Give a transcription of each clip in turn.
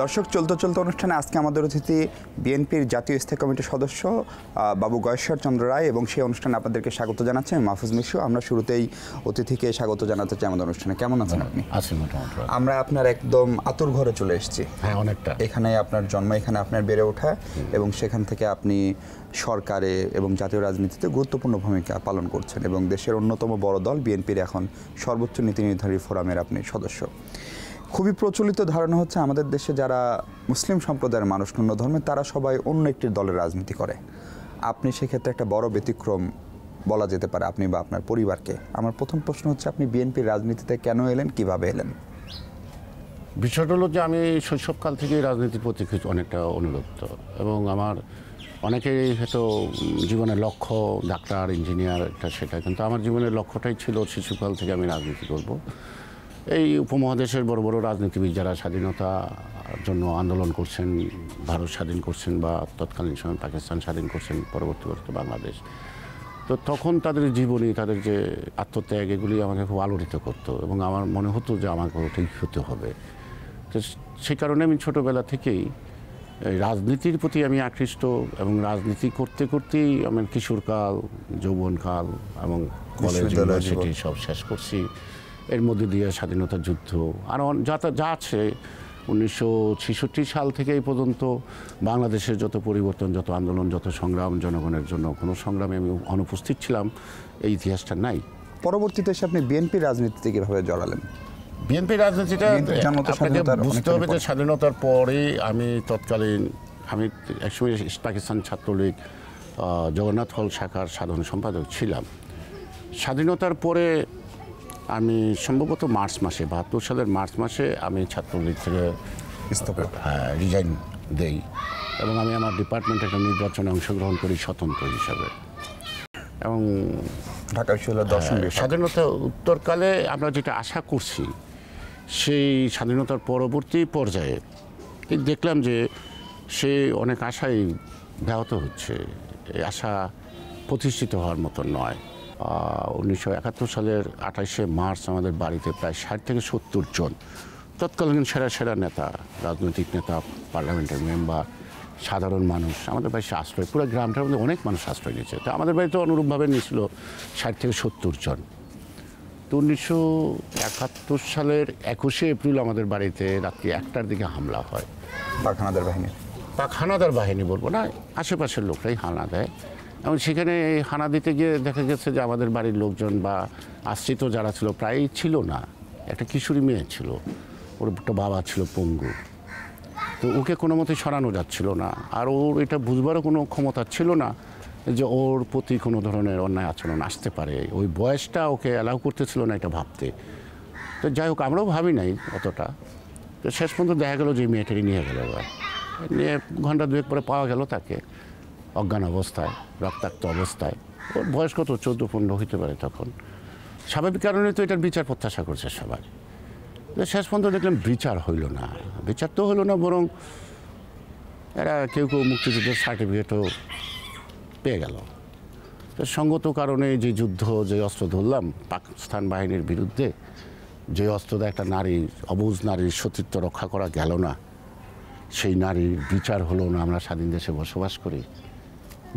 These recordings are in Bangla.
দর্শক, চলতে অনুষ্ঠানে আজকে আমাদের অতিথি বিএনপির জাতীয় স্থায়ী কমিটির সদস্য বাবু গয়েশ্বর চন্দ্র রায়, এবং সেই অনুষ্ঠানে আপনাদেরকে স্বাগত জানাচ্ছি আমি মাহফুজ মিশু। আমরা শুরুতেই অতিথিকে স্বাগত জানাতে চাই আমাদের অনুষ্ঠানে। কেমন আছেন আপনি? আছি মোটামুটি। আমরা আপনার একদম আতুর ঘরে চলে এসেছি। হ্যাঁ, অনেকটা। এখানে আপনার জন্ম, এখানে আপনার বেড়ে ওঠা, এবং সেখান থেকে আপনি সরকারে এবং জাতীয় রাজনীতিতে গুরুত্বপূর্ণ ভূমিকা পালন করছেন, এবং দেশের অন্যতম বড় দল বিএনপির এখন সর্বোচ্চ নীতি নির্ধারী ফোরামের আপনি সদস্য। খুবই প্রচলিত ধারণা হচ্ছে আমাদের দেশে যারা মুসলিম সম্প্রদায়ের মানুষ, অন্য ধর্মে, তারা সবাই অন্য একটি দলের রাজনীতি করে। আপনি সেক্ষেত্রে একটা বড় ব্যতিক্রম বলা যেতে পারে, আপনি বা আপনার পরিবারকে। আমার প্রথম প্রশ্ন হচ্ছে, আপনি বিএনপির রাজনীতিতে কেন এলেন, কিভাবে এলেন? বিষয়টা হলো যে আমি শৈশবকাল থেকেই রাজনীতির প্রতি অনেকটা অনুরক্ত, এবং আমার অনেকেই হয়তো জীবনের লক্ষ্য ডাক্তার, ইঞ্জিনিয়ার, এটা সেটা, কিন্তু আমার জীবনের লক্ষ্যটাই ছিল শিশুকাল থেকে আমি রাজনীতি করব। এই উপমহাদেশের বড় বড় রাজনীতিবিদ যারা স্বাধীনতার জন্য আন্দোলন করছেন, ভারত স্বাধীন করছেন বা তৎকালীন সময় পাকিস্তান স্বাধীন করছেন, পরবর্তীতে বাংলাদেশ, তো তখন তাদের জীবনী, তাদের যে আত্মত্যাগ, এগুলি আমাকে খুব আলোড়িত করতো, এবং আমার মনে হতো যে আমাকে ঠিক হতে হবে। তো সেই কারণে আমি ছোটোবেলা থেকেই রাজনীতির প্রতি আমি আকৃষ্ট, এবং রাজনীতি করতে করতেই আমার কিশোরকাল, যৌবনকাল এবং কলেজ, ইউনিভার্সিটি সব শেষ করছি। এর মধ্যে দিয়ে স্বাধীনতা যুদ্ধ আর যা আছে 1966 সাল থেকে এই পর্যন্ত বাংলাদেশের যত পরিবর্তন, যত আন্দোলন, যত সংগ্রাম, জনগণের জন্য কোনো সংগ্রামে আমি অনুপস্থিত ছিলাম, এই ইতিহাসটা নাই। পরবর্তীতে এসে আপনি বিএনপির রাজনীতিতে কীভাবে জড়ালেন? বিএনপির রাজনীতিটা আপনাকে বুঝতে হবে যে স্বাধীনতার পরেই আমি তৎকালীন একসময় পাকিস্তান ছাত্রলীগ জগন্নাথ হল শাখার সাধারণ সম্পাদক ছিলাম। স্বাধীনতার পরে আমি সম্ভবত মার্চ মাসে, 72 সালের মার্চ মাসে আমি ছাত্রলীগ থেকে রিজাইন দেই, এবং আমি আমার ডিপার্টমেন্টে একটা নির্বাচনে অংশগ্রহণ করি স্বতন্ত্র হিসাবে। এবং ঢাকা বিশ্ববিদ্যালয়ের দর্শন বিভাগ। স্বাধীনতা উত্তরকালে আমরা যেটা আশা করছি, সেই স্বাধীনতার পরবর্তী পর্যায়ে দেখলাম যে সে অনেক আশাই ব্যাহত হচ্ছে। এই আশা প্রতিষ্ঠিত হওয়ার মতো নয়। 1971 সালের 28শে মার্চ আমাদের বাড়িতে প্রায় 60 থেকে 70 জন তৎকালীন সেরা নেতা, রাজনৈতিক নেতা, পার্লামেন্টের মেম্বার, সাধারণ মানুষ আমাদের বাড়িতে আশ্রয়, পুরো গ্রামটার মধ্যে অনেক মানুষ আশ্রয় নিয়েছে। তো আমাদের বাড়িতে অনুরূপভাবে নিয়েছিল 60 থেকে 70 জন। তো 1971 সালের 21শে এপ্রিল আমাদের বাড়িতে রাত্রি 1টার দিকে হামলা হয়। পাকহানাদার বাহিনী বলবো না, আশেপাশের লোকরাই হানা দেয়, এবং সেখানে হানা দিতে গিয়ে দেখা গেছে যে আমাদের বাড়ির লোকজন বা আশ্রিত যারা ছিল প্রায়ই ছিল না। একটা কিশোরী মেয়ে ছিল, ওর একটা বাবা ছিল পঙ্গু, তো ওকে কোনো মতে সরানো যাচ্ছিল না, আর ওর এটা বুঝবারও কোনো ক্ষমতা ছিল না যে ওর প্রতি কোনো ধরনের অন্যায় আচরণ আসতে পারে। ওই বয়সটা ওকে অ্যালাউ করতেছিল না এটা ভাবতে। তো যাই হোক, আমরাও ভাবি নাই অতটা। তো শেষ পর্যন্ত দেখা গেল যে মেয়েটাকে নিয়ে গেল, নিয়ে ঘন্টা দুয়েক পরে পাওয়া গেল তাকে অজ্ঞান অবস্থায়, রক্তাক্ত অবস্থায়। ওর বয়স কত 14-15 হইতে পারে তখন। স্বাভাবিক কারণে তো এটার বিচার প্রত্যাশা করছে সবাই। শেষ পর্যন্ত দেখলাম বিচার হইল না। বিচার তো হইল না, বরং এরা কেউ মুক্তিযুদ্ধের সার্টিফিকেটও পেয়ে গেল। তো সঙ্গত কারণে যে যুদ্ধ, যে অস্ত্র ধরলাম পাকিস্তান বাহিনীর বিরুদ্ধে, যে অস্ত্রটা একটা নারীর, অবুঝ নারীর সতীত্ব রক্ষা করা গেল না, সেই নারীর বিচার হলো না। আমরা স্বাধীন দেশে বসবাস করি,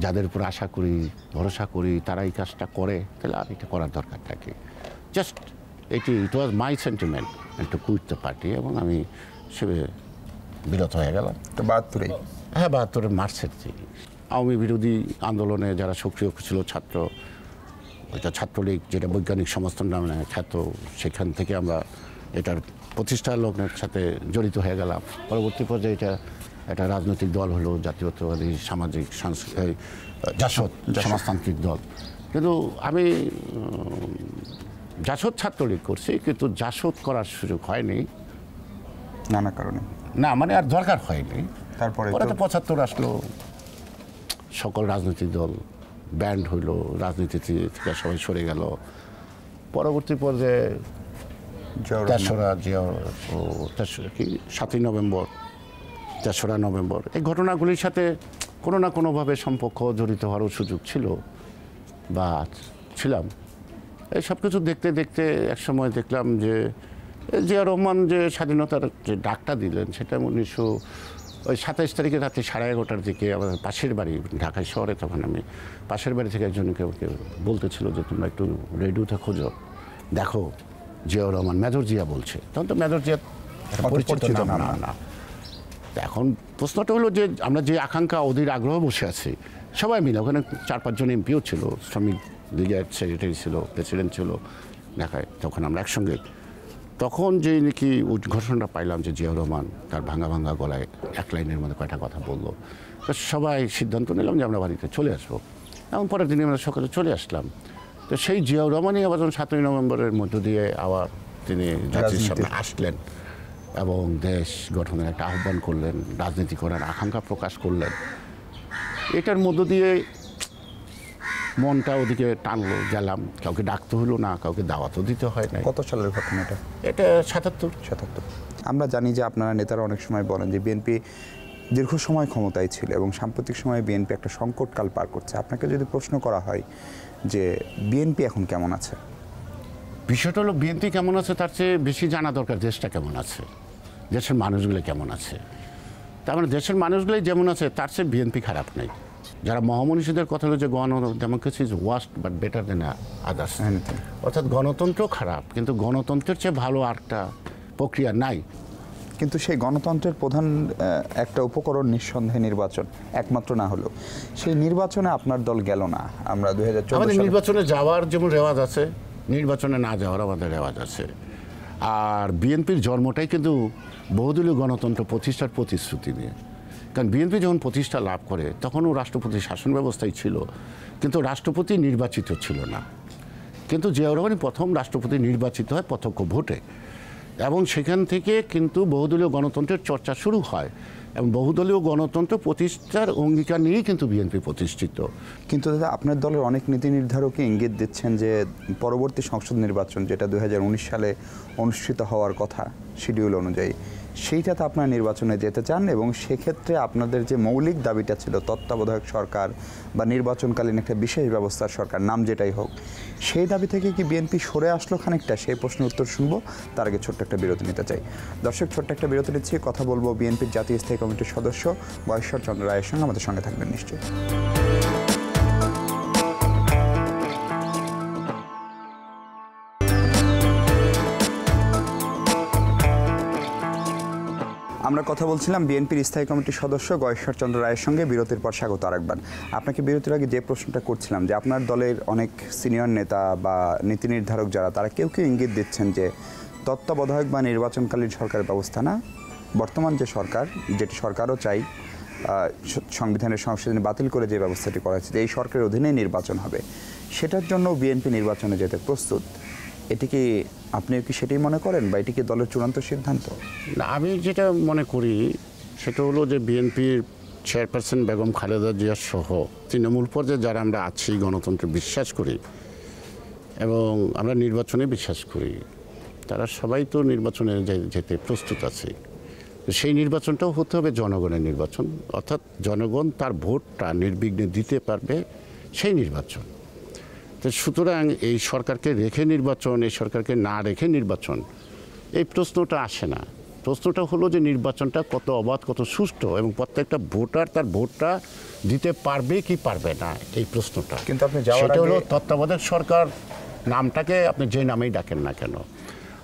যাদের উপর আশা করি, ভরসা করি, তারা এই কাজটা করে, তাহলে আর এটা করার দরকার থাকে। Just it was my sentiment to quit the party, এবং আমি সে বিরত হয়ে গেলাম। তো 72-এ? হ্যাঁ, 72-এর মার্চের দিকে আওয়ামী বিরোধী আন্দোলনে যারা সক্রিয় ছিল ছাত্র, ওইটা ছাত্রলীগ, যেটা বৈজ্ঞানিক সমর্থন নামে খ্যাত, সেখান থেকে আমরা এটার প্রতিষ্ঠার লোকের সাথে জড়িত হয়ে গেলাম। পরবর্তী পর্যায়ে এটা একটা রাজনৈতিক দল হলো, জাতীয়তাবাদী সামাজিক জাসদ সমাজতান্ত্রিক দল। কিন্তু আমি জাসদ ছাত্রলীগ করছি, কিন্তু জাসদ করার সুযোগ হয়নি নানা কারণে। না, মানে আর দরকার হয়নি। তারপরে তো 75 আসলো, সকল রাজনৈতিক দল ব্যান্ড হইলো, রাজনীতি থেকে সবাই সরে গেল। পরবর্তী পর্যায়ে 7ই নভেম্বর, 3রা নভেম্বর, এই ঘটনাগুলির সাথে কোনো না কোনোভাবে সম্পর্ক জড়িত হওয়ারও সুযোগ ছিল বা ছিলাম। এই সব কিছু দেখতে দেখতে একসময় দেখলাম যে জিয়া রহমান যে স্বাধীনতার যে ডাকটা দিলেন সেটা 27 তারিখে রাতে 11:30টার দিকে আমাদের পাশের বাড়ি ঢাকা শহরে, তখন আমি পাশের বাড়ি থেকে একজনকে বলতেছিল যে তোমরা একটু রেডিওতে খোঁজো, দেখো জিয়াউর রহমান, মেজর জিয়া বলছে। তখন তো মেজর জিয়া পরিচিত নাম না। এখন প্রশ্নটা হলো যে আমরা যে আকাঙ্ক্ষা অধীর আগ্রহ বসে আছি সবাই মিলে, ওখানে 4-5 জন এমপিও ছিল, শ্রমিক লীগের সেক্রেটারি ছিল, প্রেসিডেন্ট ছিল ঢাকায়, তখন আমরা একসঙ্গে। তখন যে নাকি ঘোষণাটা পাইলাম যে জিয়াউর রহমান তার ভাঙা ভাঙা গলায় এক লাইনের মধ্যে কয়টা কথা বললো, তো সবাই সিদ্ধান্ত নিলাম যে আমরা বাড়িতে চলে আসবো। এবং পরের দিনে আমরা সকালে চলে আসলাম। তো সেই জিয়াউর রহমানই আবার যখন 7ই নভেম্বরের মধ্য দিয়ে আবার তিনি জাতির সামনে আসলেন এবং দেশ গঠনের একটা আহ্বান করলেন, রাজনীতি করার আকাঙ্ক্ষা প্রকাশ করলেন, এটার মধ্য দিয়ে মনটা ওদিকে টানলো, গেলাম। কাউকে ডাকতে হলো না, কাউকে দাওয়াতও দিতে হয় না। কত সালের ঘটনা এটা? এটা 77। আমরা জানি যে আপনারা নেতারা অনেক সময় বলেন যে বিএনপি দীর্ঘ সময় ক্ষমতায় ছিল এবং সাম্প্রতিক সময়ে বিএনপি একটা সংকটকাল পার করছে। আপনাকে যদি প্রশ্ন করা হয় যে বিএনপি এখন কেমন আছে, বিষয়টা হলো বিএনপি কেমন আছে তার চেয়ে বেশি জানা দরকার দেশটা কেমন আছে, দেশের মানুষগুলো কেমন আছে। তার মানে দেশের মানুষগুলোই যেমন আছে তার চেয়ে বিএনপি খারাপ নেই। যারা মহামনীষীদের কথা হলো যে democracy is worst but better then others, অর্থাৎ গণতন্ত্র খারাপ কিন্তু গণতন্ত্রের চেয়ে ভালো আরেকটা প্রক্রিয়া নাই। কিন্তু সেই গণতন্ত্রের প্রধান একটা উপকরণ নিঃসন্দেহে নির্বাচন, একমাত্র না হলেও সেই নির্বাচনে আপনার দল গেল না। আমরা 2014 আমাদের নির্বাচনে যাওয়ার যেমন রেওয়াজ আছে, নির্বাচনে না যাওয়ার আমাদের রেওয়াজ আছে। আর বিএনপির জন্মটাই কিন্তু বহুদলীয় গণতন্ত্র প্রতিষ্ঠার প্রতিশ্রুতি নিয়ে। কারণ বিএনপি যখন প্রতিষ্ঠা লাভ করে তখনও রাষ্ট্রপতি শাসন ব্যবস্থাই ছিল, কিন্তু রাষ্ট্রপতি নির্বাচিত ছিল না। কিন্তু জিয়াউর রহমানই প্রথম রাষ্ট্রপতি নির্বাচিত হয় প্রত্যক্ষ ভোটে, এবং সেখান থেকে কিন্তু বহুদলীয় গণতন্ত্রের চর্চা শুরু হয় এবং বহুদলীয় গণতন্ত্র প্রতিষ্ঠার অঙ্গীকার নিয়েই কিন্তু বিএনপি প্রতিষ্ঠিত। কিন্তু দাদা আপনার দলের অনেক নীতি নির্ধারকই ইঙ্গিত দিচ্ছেন যে পরবর্তী সংসদ নির্বাচন যেটা 2019 সালে অনুষ্ঠিত হওয়ার কথা শিডিউল অনুযায়ী, সেইটাতে আপনারা নির্বাচনে যেতে চান এবং সেক্ষেত্রে আপনাদের যে মৌলিক দাবিটা ছিল তত্ত্বাবধায়ক সরকার বা নির্বাচনকালীন একটা বিশেষ ব্যবস্থার সরকার, নাম যেটাই হোক, সেই দাবি থেকে কি বিএনপি সরে আসলো খানিকটা? সেই প্রশ্নের উত্তর শুনবো, তার আগে ছোট্ট একটা বিরতি নিতে চাই। দর্শক, ছোট্ট একটা বিরতি নিচ্ছি, কথা বলবো বিএনপির জাতীয় স্থায়ী কমিটির সদস্য গয়েশ্বর চন্দ্র রায়ের সঙ্গে। আমাদের সঙ্গে থাকবেন নিশ্চয়ই। আমরা কথা বলছিলাম বিএনপির স্থায়ী কমিটির সদস্য গয়েশ্বর চন্দ্র রায়ের সঙ্গে। বিরতির পর স্বাগত আরেকবার। আপনাকে বিরতির আগে যে প্রশ্নটা করছিলাম যে আপনার দলের অনেক সিনিয়র নেতা বা নীতি নির্ধারক যারা, তারা কেউ কেউ ইঙ্গিত দিচ্ছেন যে তত্ত্বাবধায়ক বা নির্বাচনকালীন সরকারের ব্যবস্থা না, বর্তমান যে সরকার, যেটি সরকারও চাই সংবিধানের সংশোধনী বাতিল করে যে ব্যবস্থাটি করা হয়েছে, এই সরকারের অধীনেই নির্বাচন হবে, সেটার জন্য বিএনপি নির্বাচনে যেতে প্রস্তুত। এটি কি আপনিও কি সেটাই মনে করেন বা এটি কি দলের চূড়ান্ত সিদ্ধান্ত? না, আমি যেটা মনে করি সেটা হলো যে বিএনপির চেয়ারপারসন বেগম খালেদা জিয়া সহ তৃণমূল পর্যায়ে যারা আমরা আছি, গণতন্ত্রে বিশ্বাস করি এবং আমরা নির্বাচনে বিশ্বাস করি, তারা সবাই তো নির্বাচনে যেতে প্রস্তুত আছে। সেই নির্বাচনটাও হতে হবে জনগণের নির্বাচন, অর্থাৎ জনগণ তার ভোটটা নির্বিঘ্নে দিতে পারবে সেই নির্বাচন। তো সুতরাং এই সরকারকে রেখে নির্বাচন, এই সরকারকে না রেখে নির্বাচন, এই প্রশ্নটা আসে না। প্রশ্নটা হলো যে নির্বাচনটা কত অবাধ, কত সুষ্ঠু এবং প্রত্যেকটা ভোটার তার ভোটটা দিতে পারবে কি পারবে না, এই প্রশ্নটা। কিন্তু আপনি যাওয়ার সেটা হলো আগে তত্ত্বাবধায়ক সরকার নামটাকে আপনি যে নামেই ডাকেন না কেন।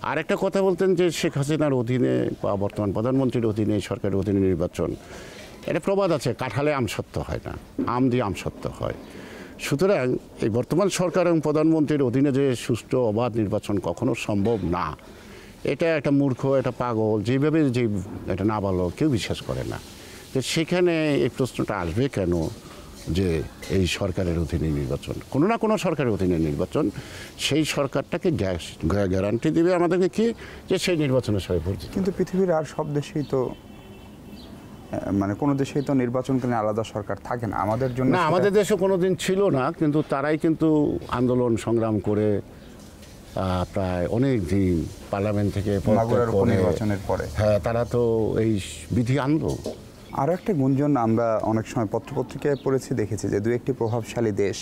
আর একটা কথা বলতেন যে শেখ হাসিনার অধীনে বা বর্তমান প্রধানমন্ত্রীর অধীনে, সরকারের অধীনে নির্বাচন, এটা প্রবাদ আছে, কাঁঠালে আম সত্য হয় না, আম দিয়ে আম সত্য হয়। সুতরাং এই বর্তমান সরকার এবং প্রধানমন্ত্রীর অধীনে যে সুষ্ঠু অবাধ নির্বাচন কখনো সম্ভব না, এটা একটা মূর্খ, একটা পাগল, যেভাবে যে এটা না বলো কেউ বিশ্বাস করে না। তো সেখানে এই প্রশ্নটা আসবে কেন যে এই সরকারের অধীনে নির্বাচন, কোনো না কোনো সরকারের অধীনে নির্বাচন, সেই সরকারটাকে গ্যারান্টি দেবে আমাদেরকে কি যে সেই নির্বাচনে সবাই ভোট দিবে। কিন্তু পৃথিবীর আর সব দেশেই তো, মানে কোনো দেশেই তো নির্বাচনকালীন আলাদা সরকার থাকে না। আমাদের জন্য না, আমাদের দেশে কোনোদিন ছিল না, কিন্তু তারাই কিন্তু আন্দোলন সংগ্রাম করে প্রায় অনেক দিন পার্লামেন্ট থেকে নির্বাচনের পরে, হ্যাঁ, তারা তো এই বিধি আনলো। আরও একটা গুঞ্জন আমরা অনেক সময় পত্রপত্রিকায় পড়েছি, দেখেছি যে দু একটি প্রভাবশালী দেশ,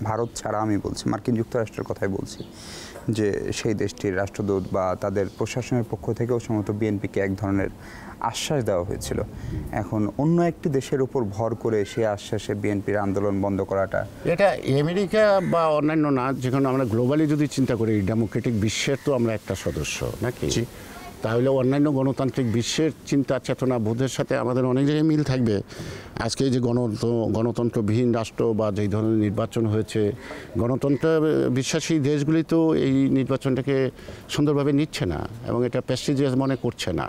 ভারত ছাড়া আমি বলছি, মার্কিন যুক্তরাষ্ট্রের কথাই বলছি, যে সেই দেশটির রাষ্ট্রদূত বা তাদের প্রশাসনের পক্ষ থেকেও সম্ভবত বিএনপিকে এক ধরনের আশ্বাস দেওয়া হয়েছিল। এখন অন্য একটি দেশের উপর ভর করে সেই আশ্বাসে বিএনপির আন্দোলন বন্ধ করাটা, এটা আমেরিকা বা অন্যান্য না, যেখানে আমরা গ্লোবালি যদি চিন্তা করি, ডেমোক্রেটিক বিশ্বের তো আমরা একটা সদস্য নাকি, তাহলে অন্যান্য গণতান্ত্রিক বিশ্বের চিন্তা চেতনা বোধের সাথে আমাদের অনেক জায়গায় মিল থাকবে। আজকে এই যে গণতন্ত্রবিহীন রাষ্ট্র বা যেই ধরনের নির্বাচন হয়েছে, গণতন্ত্র বিশ্বাসী দেশগুলি তো এই নির্বাচনটাকে সুন্দরভাবে নিচ্ছে না এবং এটা প্রেস্টিজিয়াস মনে করছে না।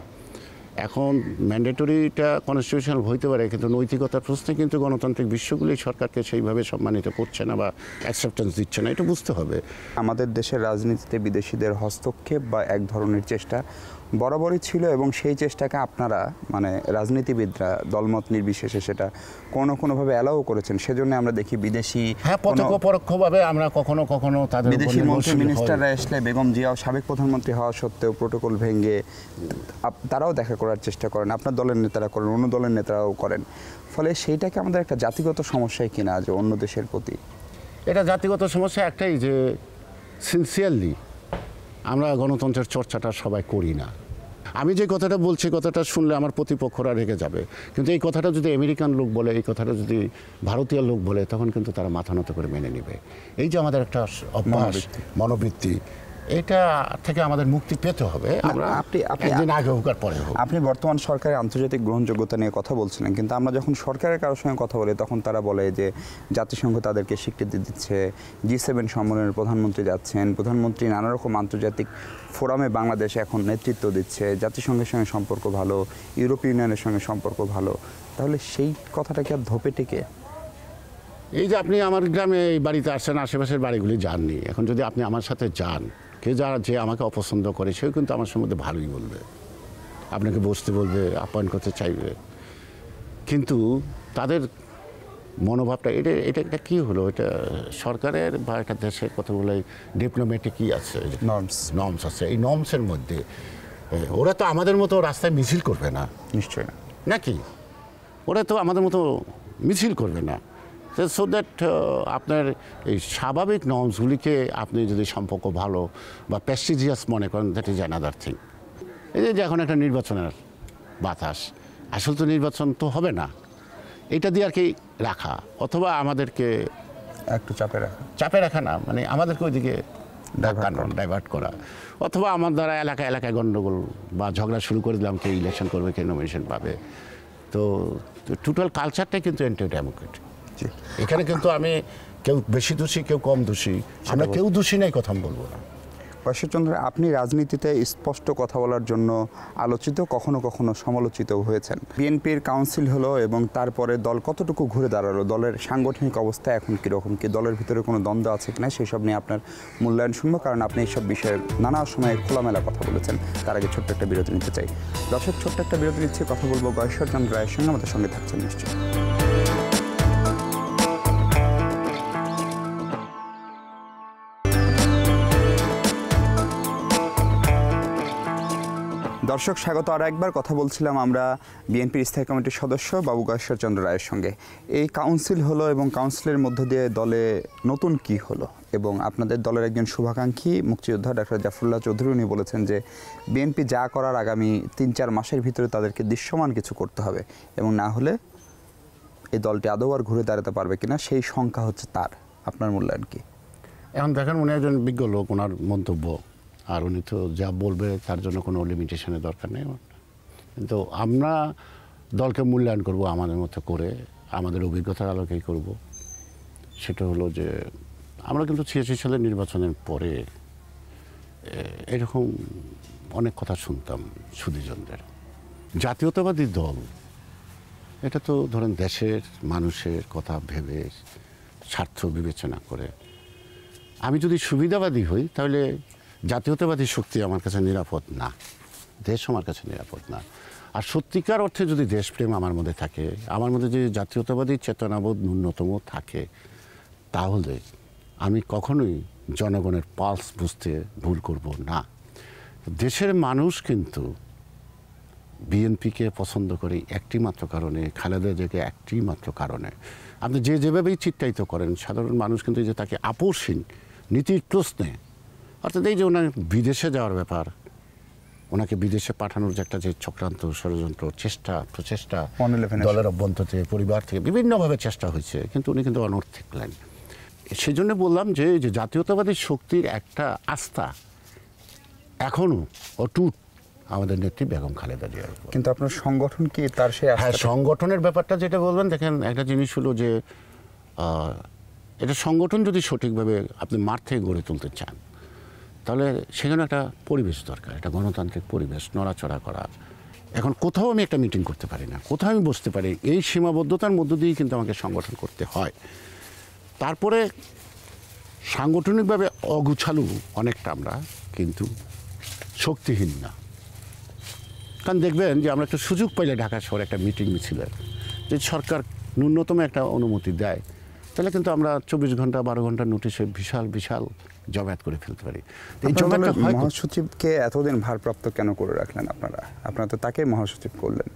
এখন ম্যান্ডেটরিটা কনস্টিটিউশনাল হইতে পারে, কিন্তু নৈতিকতার প্রশ্নে কিন্তু গণতান্ত্রিক বিশ্বগুলি সরকারকে সেইভাবে সম্মানিত করছে না বা অ্যাকসেপ্টেন্স দিচ্ছে না, এটা বুঝতে হবে। আমাদের দেশের রাজনীতিতে বিদেশিদের হস্তক্ষেপ বা এক ধরনের চেষ্টা বরাবরই ছিল এবং সেই চেষ্টাকে আপনারা মানে রাজনীতিবিদরা দলমত নির্বিশেষে সেটা কোনোভাবে অ্যালাউ করেছেন। সেজন্য আমরা দেখি বিদেশি প্রত্যক্ষ পরোক্ষভাবে আমরা কখনো কখনো তাদের বিদেশি মন্ত্রী মিনিস্টাররা আসলে বেগম জিয়াও সাবেক প্রধানমন্ত্রী হওয়া সত্ত্বেও প্রোটোকল ভেঙে তারাও দেখা করার চেষ্টা করেন, আপনার দলের নেতারা করেন, অন্য দলের নেতারাও করেন। ফলে সেইটাকে আমাদের একটা জাতিগত সমস্যায় কিনা যে অন্য দেশের প্রতি, এটা জাতিগত সমস্যা একটাই যে সিনসিয়ারলি আমরা গণতন্ত্রের চর্চাটা সবাই করি না। আমি যে কথাটা বলছি, কথাটা শুনলে আমার প্রতিপক্ষরা রেগে যাবে, কিন্তু এই কথাটা যদি আমেরিকান লোক বলে, এই কথাটা যদি ভারতীয় লোক বলে, তখন কিন্তু তারা মাথা নত করে মেনে নেবে। এই যে আমাদের একটা অভ্যাস, মনোবৃত্তি, এটা থেকে আমাদের মুক্তি পেতে হবে। একদিন আগে হোক আর পরে হোক। আপনি বর্তমান সরকারের আন্তর্জাতিক গ্রহণযোগ্যতা নিয়ে কথা বলছিলেন, কিন্তু আমরা যখন সরকারের কারোর সঙ্গে কথা বলি তখন তারা বলে যে জাতিসংঘ তাদেরকে স্বীকৃতি দিচ্ছে, G7 সম্মেলনের প্রধানমন্ত্রী যাচ্ছেন, প্রধানমন্ত্রী নানা রকম আন্তর্জাতিক ফোরামে বাংলাদেশ এখন নেতৃত্ব দিচ্ছে, জাতিসংঘের সঙ্গে সম্পর্ক ভালো, ইউরোপীয় ইউনিয়নের সঙ্গে সম্পর্ক ভালো। তাহলে সেই কথাটা কি আর ধোপে টেকে? এই যে আপনি আমার গ্রামে এই বাড়িতে আসছেন, আশেপাশের বাড়িগুলি যাননি, এখন যদি আপনি আমার সাথে যান, যে আমাকে অপছন্দ করে সেও কিন্তু আমার সম্বন্ধে ভালোই বলবে, আপনাকে বসতে বলবে, আপ্যায়ন করতে চাইবে, কিন্তু তাদের মনোভাবটা এটা কী হলো? এটা সরকারের বা একটা দেশের কথা বলে ডিপ্লোম্যাটিক কী আছে, নর্মস আছে। এই নর্মসের মধ্যে ওরা তো আমাদের মতো রাস্তায় মিছিল করবে না, নিশ্চয়ই না, নাকি? ওরা তো আমাদের মতো মিছিল করবে না। সো দ্যাট আপনার এই স্বাভাবিক নর্মসগুলিকে আপনি যদি সম্পর্ক ভালো বা প্রেস্টিজিয়াস মনে করেন, দ্যাট ইজ অ্যানাদার থিং। এই যে এখন একটা নির্বাচনের বাতাস, আসল তো নির্বাচন তো হবে না, এটা দিয়ে আর কি রাখা, অথবা আমাদেরকে একটু চাপে রাখা না, মানে আমাদেরকে ওইদিকে ডাইভার্ট করা, অথবা আমার দ্বারা এলাকায় গণ্ডগোল বা ঝগড়া শুরু করে দিলাম, কে ইলেকশন করবে, কে নমিনেশন পাবে। তো টোটাল কালচারটাই কিন্তু অ্যান্টি ডেমোক্রেটিক। এখানে কিন্তু আমি কেউ বেশি দোষী, কেউ কম দোষী, আমরা কেউ দোষী নাই কথা বলবো না। ঈশ্বরচন্দ্র, আপনি রাজনীতিতে স্পষ্ট কথা বলার জন্য আলোচিত, কখনো কখনো সমালোচিত হয়েছেন। বিএনপির কাউন্সিল হলো এবং তারপরে দল কতটুকু ঘুরে দাঁড়ালো, দলের সাংগঠনিক অবস্থা এখন কীরকম, কি দলের ভিতরে কোনো দ্বন্দ্ব আছে কিনা সেসব নিয়ে আপনার মূল্যায়ন শুনবো, কারণ আপনি এইসব বিষয়ে নানা সময়ে খোলামেলা কথা বলেছেন। তার আগে ছোট্ট একটা বিরতি নিতে চাই। দর্শক, ছোট্ট একটা বিরতি নিচ্ছে, কথা বলবো ঈশ্বরচন্দ্র রায়ের সঙ্গে, আমাদের সঙ্গে থাকছেন নিশ্চয়ই। দর্শক, স্বাগত। আর একবার কথা বলছিলাম আমরা বিএনপির স্থায়ী কমিটির সদস্য বাবু ঈশ্বরচন্দ্র রায়ের সঙ্গে। এই কাউন্সিল হলো এবং কাউন্সিলের মধ্য দিয়ে দলে নতুন কি হলো, এবং আপনাদের দলের একজন শুভাকাঙ্ক্ষী মুক্তিযোদ্ধা ডক্টর জাফরুল্লাহ চৌধুরী উনি বলেছেন যে বিএনপি যা করার আগামী 3-4 মাসের ভিতরে তাদেরকে দৃশ্যমান কিছু করতে হবে, এবং না হলে এই দলটি আদৌ আর ঘুরে দাঁড়াতে পারবে কিনা সেই শঙ্কা হচ্ছে তার। আপনার মূল্যায়ন কি? এখন দেখেন, উনি একজন বিজ্ঞ লোক, ওনার মন্তব্য, আর উনি তো যা বলবে তার জন্য কোনো লিমিটেশনের দরকার নেই। কিন্তু আমরা দলকে মূল্যায়ন করব আমাদের মতো করে, আমাদের অভিজ্ঞতার আলোকেই করব। সেটা হলো যে আমরা কিন্তু 86 সালের নির্বাচনের পরে এরকম অনেক কথা শুনতাম সুধীজনদের। জাতীয়তাবাদী দল, এটা তো ধরেন দেশের মানুষের কথা ভেবে, স্বার্থ বিবেচনা করে, আমি যদি সুবিধাবাদী হই তাহলে জাতীয়তাবাদী শক্তি আমার কাছে নিরাপদ না, দেশ আমার কাছে নিরাপদ না। আর সত্যিকার অর্থে যদি দেশপ্রেম আমার মধ্যে থাকে, আমার মধ্যে যদি জাতীয়তাবাদী চেতনাবোধ ন্যূনতম থাকে, তাহলে আমি কখনোই জনগণের পালস বুঝতে ভুল করব না। দেশের মানুষ কিন্তু বিএনপিকে পছন্দ করে একটি মাত্র কারণে, খালেদা জিয়াকে একটি মাত্র কারণে। আপনি যেভাবেই চিত্রায়িত করেন, সাধারণ মানুষ কিন্তু যে তাকে আপোষহীন নীতির প্রশ্নে অর্থাৎ এই যে ওনার বিদেশে যাওয়ার ব্যাপার, ওনাকে বিদেশে পাঠানোর যে একটা যে চক্রান্ত ষড়যন্ত্র প্রচেষ্টা 111 দলের অভ্যন্তর থেকে পরিবার থেকে বিভিন্নভাবে চেষ্টা হয়েছে, কিন্তু উনি কিন্তু অনড় থাকলেন। সেই জন্য বললাম যে জাতীয়তাবাদী শক্তির একটা আস্থা এখনো অটুট আমাদের নেত্রী বেগম খালেদা জিয়ার উপর। কিন্তু আপনার সংগঠন কি তার সেই হ্যাঁ, সংগঠনের ব্যাপারটা যেটা বলবেন, দেখেন একটা জিনিস হলো যে এটা সংগঠন যদি সঠিকভাবে আপনি মাঠ থেকে গড়ে তুলতে চান, তাহলে সেখানে একটা পরিবেশ দরকার, একটা গণতান্ত্রিক পরিবেশ, নড়াচড়া করা। এখন কোথাও আমি একটা মিটিং করতে পারি না, কোথাও আমি বসতে পারি, এই সীমাবদ্ধতার মধ্য দিয়েই কিন্তু আমাকে সংগঠন করতে হয়। তারপরে সাংগঠনিকভাবে অগুছালু অনেকটা আমরা, কিন্তু শক্তিহীন না। কারণ দেখবেন যে আমরা একটা সুযোগ পাইলে ঢাকা শহরে একটা মিটিং মিছিলের, যে সরকার ন্যূনতম একটা অনুমতি দেয়, তাহলে কিন্তু আমরা 24 ঘন্টা 12 ঘন্টার নোটিশে বিশাল বিশাল জমায়েত করে ফেলতে পারি। এই জমায়েতটা মহাসচিবকে এতদিন ভারপ্রাপ্ত কেন করে রাখলেন আপনারা তো তাকে মহাসচিব করলেন।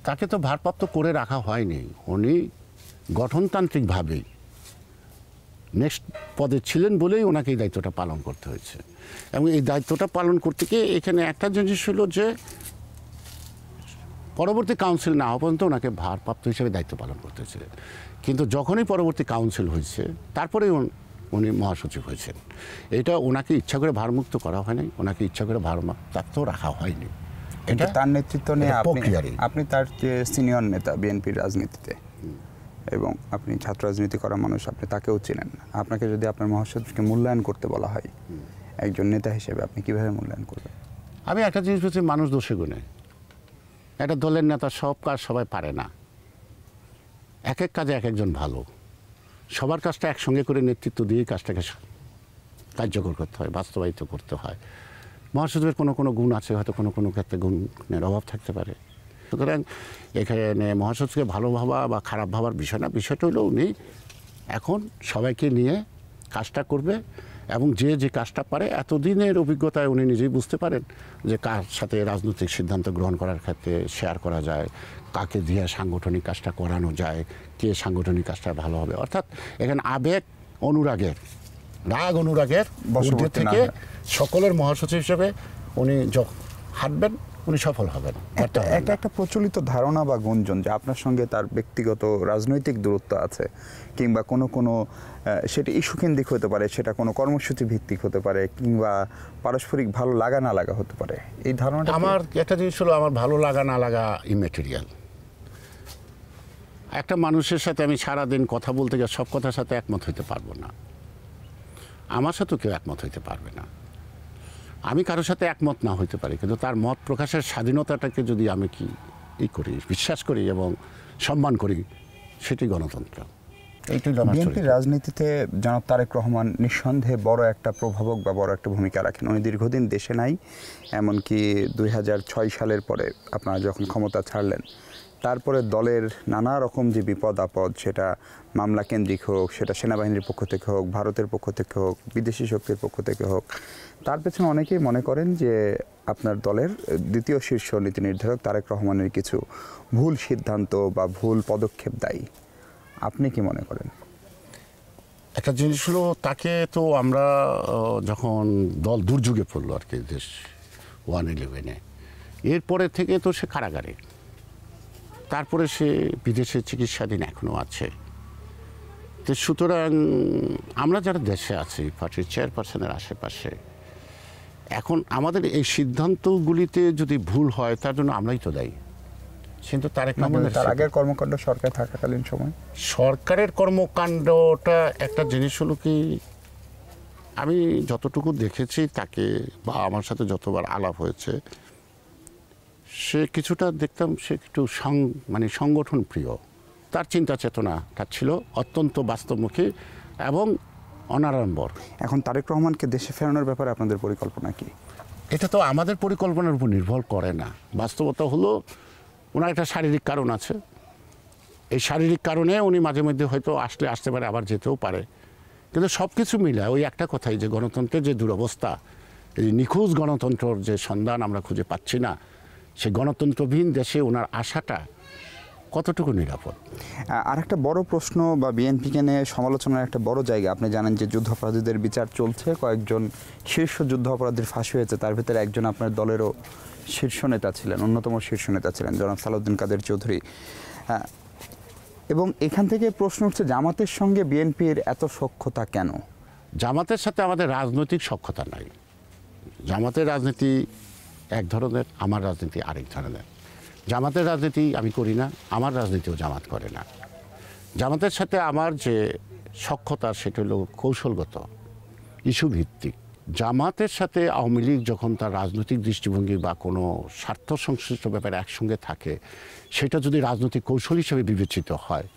তাকে তো ভারপ্রাপ্ত করে রাখা হয়নি, উনি গঠনতান্ত্রিকভাবেই নেক্সট পদে ছিলেন বলেই ওনাকে এই দায়িত্বটা পালন করতে হয়েছে। এবং এই দায়িত্বটা পালন করতে গিয়ে এখানে একটা জিনিস হলো যে পরবর্তী কাউন্সিল না হওয়া পর্যন্ত ওনাকে ভারপ্রাপ্ত হিসেবে দায়িত্ব পালন করতে হয়েছে। কিন্তু যখনই পরবর্তী কাউন্সিল হয়েছে তারপরেই উনি মহাসচিব হয়েছেন। এটা ওনাকে ইচ্ছা করে ভারমুক্ত করা হয়নি, ওনাকে ইচ্ছা করে ভারপ্রাপ্ত রাখা হয়নি। এটা তার নেতৃত্ব নিয়ে আপনি তার যে সিনিয়র নেতা বিএনপির রাজনীতিতে, এবং আপনি ছাত্র রাজনীতি করা মানুষ, আপনি তাকেও চেনেন। আপনাকে যদি আপনার মহাসচিবকে মূল্যায়ন করতে বলা হয় একজন নেতা হিসেবে, আপনি কিভাবে মূল্যায়ন করবেন? আমি একটা জিনিস বলছি, মানুষ দোষে গুণে। একটা দলের নেতা সব কাজ সবাই পারে না, এক এক কাজে এক একজন ভালো। সবার কাজটা একসঙ্গে করে নেতৃত্ব দিয়ে কাজটাকে কার্যকর করতে হয়, বাস্তবায়িত করতে হয়। মহাসচিবের কোনো কোনো গুণ আছে, হয়তো কোনো কোনো ক্ষেত্রে গুণের অভাব থাকতে পারে। সুতরাং এখানে মহাসচিবকে ভালো ভাবা বা খারাপ ভাবার বিষয় না, বিষয়টা হলো উনি এখন সবাইকে নিয়ে কাজটা করবে, এবং যে যে কাজটা পারে এতদিনের অভিজ্ঞতায় উনি নিজেই বুঝতে পারেন যে কার সাথে রাজনৈতিক সিদ্ধান্ত গ্রহণ করার ক্ষেত্রে শেয়ার করা যায়, কাকে দিয়ে সাংগঠনিক কাজটা করানো যায়, কে সাংগঠনিক কাজটা ভালো হবে। অর্থাৎ এখানে আবেগ অনুরাগের, রাগ অনুরাগের মধ্যে থেকে সকলের মহাসচিব হিসেবে উনি হাঁটবেন, উনি সফল হবেন। একটা প্রচলিত ধারণা বা গুঞ্জন যে আপনার সঙ্গে তার ব্যক্তিগত রাজনৈতিক দূরত্ব আছে, কিংবা কোনো সেটা ইস্যুকেন্দ্রিক হতে পারে, সেটা কোনো কর্মসূচি ভিত্তিক হতে পারে, কিংবা পারস্পরিক ভালো লাগা না লাগা হতে পারে। এই ধারণাটা আমার একটা জিনিস হলো, আমার ভালো লাগা না লাগা ইমেটেরিয়াল। একটা মানুষের সাথে আমি সারাদিন কথা বলতে গিয়ে সব কথার সাথে একমত হইতে পারবো না, আমার সাথেও কেউ একমত হইতে পারবে না। আমি কারোর সাথে একমত না হইতে পারি, কিন্তু তার মত প্রকাশের স্বাধীনতাটাকে যদি আমি করি, বিশ্বাস করি এবং সম্মান করি, সেটি গণতন্ত্র। বিএনপির রাজনীতিতে জনাব তারেক রহমান নিঃসন্দেহে বড় একটা প্রভাবক বা বড় একটা ভূমিকা রাখেন। উনি দীর্ঘদিন দেশে নাই, এমনকি 2006 সালের পরে আপনারা যখন ক্ষমতা ছাড়লেন, তারপরে দলের নানা রকম যে বিপদ আপদ, সেটা মামলা কেন্দ্রিক হোক, সেটা সেনাবাহিনীর পক্ষ থেকে হোক, ভারতের পক্ষ থেকে হোক, বিদেশি শক্তির পক্ষ থেকে হোক, তার পেছনে অনেকেই মনে করেন যে আপনার দলের দ্বিতীয় শীর্ষ নীতি নির্ধারক তারেক রহমানের কিছু ভুল সিদ্ধান্ত বা ভুল পদক্ষেপ দায়ী। আপনি কি মনে করেন? একটা জিনিস হলো, তাকে তো আমরা যখন দল দুর্যোগে পড়লো আর কি, দেশ 111-এ, এরপরে থেকে তো সে কারাগারে, তারপরে সে বিদেশে চিকিৎসাধীন এখনও আছে। তো সুতরাং আমরা যারা দেশে আছি, পার্টির চেয়ারপারসনের আশেপাশে, এখন আমাদের এই সিদ্ধান্তগুলিতে যদি ভুল হয় তার জন্য আমরাই তো দায়ী। কিন্তু তার আগের কর্মকাণ্ড সরকার থাকাকালীন সময় সরকারের কর্মকাণ্ডটা একটা জিনিস হলো কি, আমি যতটুকু দেখেছি তাকে, বা আমার সাথে যতবার আলাপ হয়েছে, সে কিছুটা দেখতাম সে একটু সংগঠন প্রিয়। তার চিন্তা চেতনাটা ছিল অত্যন্ত বাস্তবমুখী এবং অনাড়ম্বর। এখন তারেক রহমানকে দেশে ফেরানোর ব্যাপারে আপনাদের পরিকল্পনা কি? এটা তো আমাদের পরিকল্পনার উপর নির্ভর করে না। বাস্তবতা হলো ওনার একটা শারীরিক কারণ আছে, এই শারীরিক কারণে উনি মাঝে মধ্যে হয়তো আসতে পারে, আবার যেতেও পারে। কিন্তু সব কিছু মিলে ওই একটা কথাই, যে গণতন্ত্রের যে দুরবস্থা, এই নিখোঁজ গণতন্ত্রের যে সন্ধান আমরা খুঁজে পাচ্ছি না, সেই গণতন্ত্রবিহীন দেশে ওনার আশাটা কতটুকু নিরাপদ? আর একটা বড় প্রশ্ন বা বিএনপিকে নিয়ে সমালোচনার একটা বড় জায়গা, আপনি জানেন যে যুদ্ধাপরাধীদের বিচার চলছে, কয়েকজন শীর্ষ যুদ্ধাপরাধীর ফাঁসি হয়েছে, তার ভিতরে একজন আপনার দলেরও শীর্ষ নেতা ছিলেন, অন্যতম শীর্ষ নেতা ছিলেন জনাব সালাউদ্দিন কাদের চৌধুরী। এবং এখান থেকে প্রশ্ন উঠছে জামাতের সঙ্গে বিএনপির এত সখ্যতা কেন? জামাতের সাথে আমাদের রাজনৈতিক সখ্যতা নাই। জামাতের রাজনীতি এক ধরনের, আমার রাজনীতি আরেক ধরনের। জামাতের রাজনীতি আমি করি না, আমার রাজনীতিও জামাত করে না। জামাতের সাথে আমার যে সখ্যতা সেটা হলো কৌশলগত, ইস্যু ভিত্তিক। জামাতের সাথে আওয়ামী লীগ যখন তার রাজনৈতিক দৃষ্টিভঙ্গি বা কোনো স্বার্থ সংশ্লিষ্ট ব্যাপারে একসঙ্গে থাকে, সেটা যদি রাজনৈতিক কৌশল হিসেবে বিবেচিত হয়,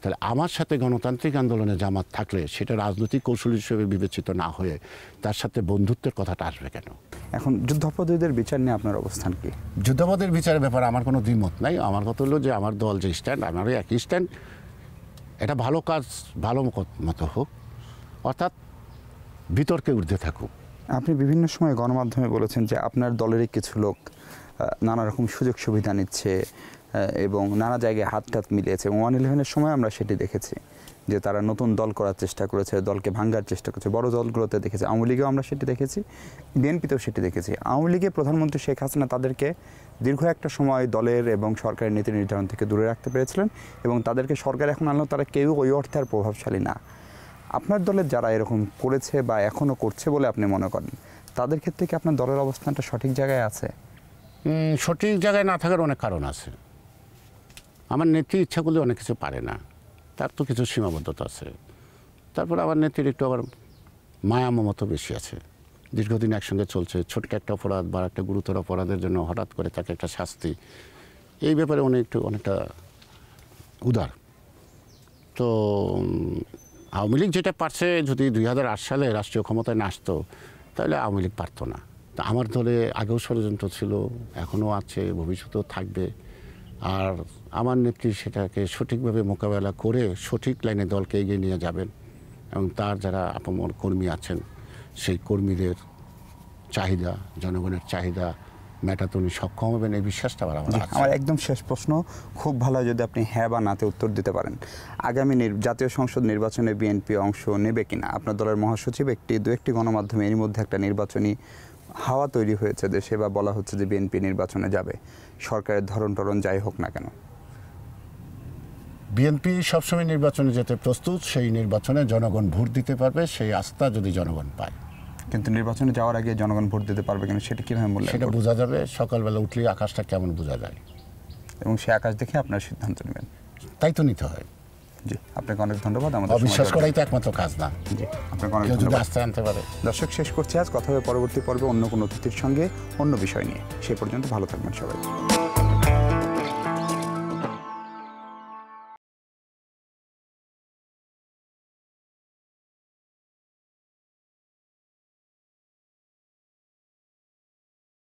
তাহলে আমার সাথে গণতান্ত্রিক আন্দোলনে জামাত থাকলে সেটা রাজনৈতিক কৌশল হিসেবে বিবেচিত না হয়ে তার সাথে বন্ধুত্বের কথাটা আসবে কেন? এখন যুদ্ধাপরাধীদের বিচার নিয়ে আপনার অবস্থান কি? যুদ্ধাপরাধীর বিচারের ব্যাপারে আমার কোনো দ্বিমত নাই। আমার কথা হলো যে আমার দল যে স্ট্যান্ড, আমারও একই স্ট্যান্ড। এটা ভালো কাজ ভালো মতো হোক, অর্থাৎ বিতর্কে ঊর্ধ্বে থাকুক। আপনি বিভিন্ন সময় গণমাধ্যমে বলেছেন যে আপনার দলেরই কিছু লোক নানা রকম সুযোগ সুবিধা নিচ্ছে এবং নানা জায়গায় হাত টাত মিলিয়েছে, এবং 111-এর সময় আমরা সেটি দেখেছি যে তারা নতুন দল করার চেষ্টা করেছে, দলকে ভাঙার চেষ্টা করেছে, বড় দলগুলোতে দেখেছি, আওয়ামী লীগেও আমরা সেটি দেখেছি, বিএনপিতেও সেটি দেখেছি। আওয়ামী লীগের প্রধানমন্ত্রী শেখ হাসিনা তাদেরকে দীর্ঘ একটা সময় দলের এবং সরকারের নীতি নির্ধারণ থেকে দূরে রাখতে পেরেছিলেন, এবং তাদেরকে সরকার এখন আনলেও তারা কেউ ওই অর্থে আর প্রভাবশালী না। আপনার দলের যারা এরকম করেছে বা এখনও করছে বলে আপনি মনে করেন, তাদের ক্ষেত্রে কি আপনার দলের অবস্থানটা সঠিক জায়গায় আছে? সঠিক জায়গায় না থাকার অনেক কারণ আছে। আমার নেত্রী ইচ্ছা করলে অনেক কিছু পারে না, তার তো কিছু সীমাবদ্ধতা আছে। তারপর আমার নেত্রীর একটু আবার মায়া মমতা বেশি আছে। দীর্ঘদিন একসঙ্গে চলছে, ছোট্ট একটা অপরাধ বা একটা গুরুতর অপরাধের জন্য হঠাৎ করে তাকে একটা শাস্তি, এই ব্যাপারে অনেকটা উদার। তো আওয়ামী লীগ যেটা পারছে, যদি 2008 সালে রাষ্ট্রীয় ক্ষমতায় না আসতো তাহলে আওয়ামী লীগ পারতো না। তা আমার দলে আগেও ষড়যন্ত্র ছিল, এখনও আছে, ভবিষ্যতেও থাকবে। আর আমার নেত্রী সেটাকে সঠিকভাবে মোকাবেলা করে সঠিক লাইনে দলকে এগিয়ে নিয়ে যাবেন, এবং তার যারা আপমর কর্মী আছেন সেই কর্মীদের চাহিদা, জনগণের চাহিদা মেটাতে উনি সক্ষম হবেন, এই বিশ্বাসটা আমার আছে। আমার একদম শেষ প্রশ্ন, খুব ভালো যদি আপনি হ্যাঁ বা নাতে উত্তর দিতে পারেন। আগামী জাতীয় সংসদ নির্বাচনে বিএনপি অংশ নেবে কিনা? আপনার দলের মহাসচিব দু একটি গণমাধ্যমে এর মধ্যে একটা নির্বাচনী হাওয়া তৈরি হয়েছে দেশে, বা বলা হচ্ছে যে বিএনপি নির্বাচনে যাবে, সরকারের ধরন টরণ যাই হোক না কেন। বিএনপি সবসময় নির্বাচনে যেতে প্রস্তুত, সেই নির্বাচনে জনগণ ভোট দিতে পারবে, সেই আস্থা যদি জনগণ পায়। কিন্তু নির্বাচনে যাওয়ার আগে জনগণ ভোট দিতে পারবে কিনা সেটা কীভাবে মূল্যায়ন? সেটা বোঝা যাবে সকালবেলা উঠলেই আকাশটা কেমন বোঝা যায়, এবং সে আকাশ দেখে আপনার সিদ্ধান্ত নেবেন। তাই তো নিতে হয়। জি, আপনাকে অনেক ধন্যবাদ। আমাদের অবিশ্বাস করাই তো একমাত্র কাজ না। জি, আপনাকে অনেক কেউ যদি ধন্যবাদ। আস্থা আনতে পারে। দর্শক, শেষ করছি আজ। কথা হবে পরবর্তী পর্বে অন্য কোনো অতিথির সঙ্গে অন্য বিষয় নিয়ে। সে পর্যন্ত ভালো থাকবেন সবাই।